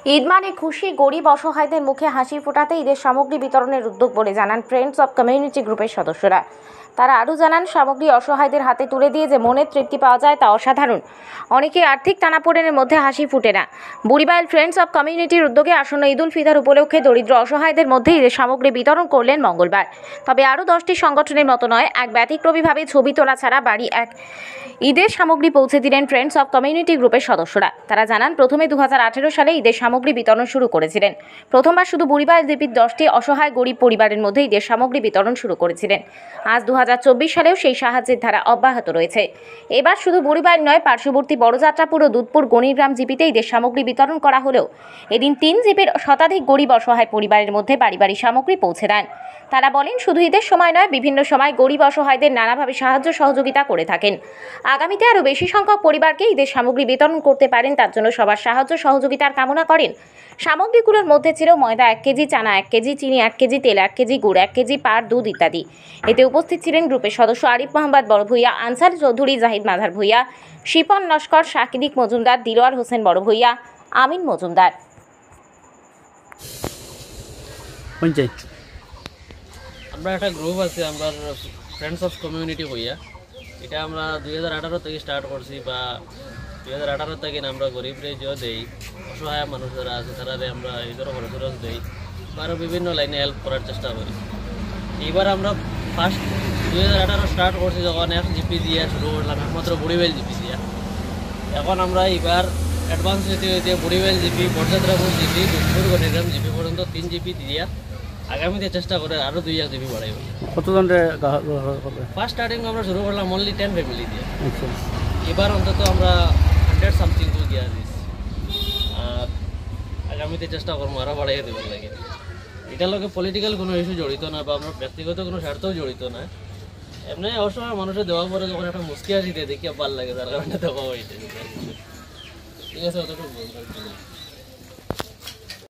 ঈদ মানে খুশি, গরিব অসহায়দের মুখে হাসি ফোটাতে ঈদের সামগ্রী বিতরণের উদ্যোগ বলে জানান ফ্রেন্ডস অব কমিউনিটি গ্রুপের সদস্যরা। তারা আরও জানান, সামগ্রী অসহায়দের হাতে তুলে দিয়ে যে মনের তৃপ্তি পাওয়া যায় তা অসাধারণ। অনেকে আর্থিক টানাপোড়েনের মধ্যে হাসি ফুটে না। বুড়িবাইল ফ্রেন্ডস অব কমিউনিটির উদ্যোগে আসন্ন ঈদ উল ফিতর উপলক্ষে দরিদ্র অসহায়দের মধ্যে ঈদের সামগ্রী বিতরণ করলেন মঙ্গলবার। তবে আরও 10টি সংগঠনের মতো নয়, এক ব্যতিক্রমীভাবে ছবি তোলা ছাড়া বাড়ি এক ঈদের সামগ্রী পৌঁছে দিলেন ফ্রেন্ডস অব কমিউনিটি গ্রুপের সদস্যরা। তারা জানান, প্রথমে 2018 সালে ঈদের সামগ্রী বিতরণ শুরু করেছিলেন। প্রথমবার শুধু বুড়িবাইল জিপির 10টি অসহায় গরিব পরিবারের মধ্যে ঈদের সামগ্রী বিতরণ শুরু করেছিলেন। আজ 2024 সালেও সেই সাহায্যের ধারা অব্যাহত রয়েছে। এবার শুধু বুড়িবাইল নয়, পার্শ্ববর্তী বড়যাত্রাপুর ও দুধপুর গণিগ্রাম জিপিতে ঈদের সামগ্রী বিতরণ করা হলেও এদিন 3 জিপির শতাধিক গরিব অসহায় পরিবারের মধ্যে বাড়ি বাড়ি সামগ্রী পৌঁছে দেন। তারা বলেন, শুধু ঈদের সময় নয়, বিভিন্ন সময় গরিব অসহায়দের নানাভাবে সাহায্য সহযোগিতা করে থাকেন। আগামীতে আরও বেশি সংখ্যক পরিবারকে ঈদের সামগ্রী বিতরণ করতে পারেন, তার জন্য সবার সাহায্য সহযোগিতার কামনা করেন। সামগ্রীগুলোর মধ্যে ছিল ময়দা 1 কেজি, চানা 1 কেজি, চিনি 1 কেজি, তেল 1 কেজি, গুড় 1 কেজি, পাট, দুধ ইত্যাদি। এতে উপস্থিত ছিলেন গ্রুপের সদস্য আরিফ মোহাম্মদ বড় ভূঁইয়া, আনসার চৌধুরী, জাহিদ মাধার ভূঁইয়া, শিপন নস্কর, শাকিদিক মজুমদার, দিলওয়ার হোসেন বড় ভূঁইয়া, আমিন মজুমদার। আমরা একটা গ্রুপ আছে, আমরা ফ্রেন্ডস অফ কমিউনিটি হইয়া, এটা আমরা 2018 থেকে স্টার্ট করছি। বা 2018 থেকে আমরা গরিবরে যে দেই, অসহায় মানুষ যারা আছে তারা আমরা ঈদের খরচ দেই বা আরও বিভিন্ন লাইনে হেল্প করার চেষ্টা করি। এইবার আমরা ফার্স্ট 2018 স্টার্ট করছি যখন এক জিপি দিয়ে শুরু করলাম, একমাত্র বুড়িবাইল জিপি দিয়া। এখন আমরা এবার অ্যাডভান্স হইতে Buribail GP, Barajatrapur GP, Dudhpur Ganigram GP পর্যন্ত 3 জিপি দিয়া আগামীতে চেষ্টা করে আরও 2 জিপি বাড়াই। কতজনের ফার্স্ট স্টার্টিং আমরা শুরু করলাম অনলি 10 ফ্যামিলি দিয়ে। এবার অন্তত আমরা 100 সামথিং দিয়া দিচ্ছি। আর আগামীতে চেষ্টা করবো আরও বাড়াইয়া দেবার লাগে। এটার লগে পলিটিক্যাল কোনো ইস্যু জড়িত না বা আমরা ব্যক্তিগত কোনো স্বার্থও জড়িত না। এমনি অসময় মানুষের দেওয়া পরে যখন একটা মুস্কি আসি দেখিয়া ভাল লাগে, তার কারণে দেওয়া হয়েছে। ঠিক আছে, অতটুকু বলবো।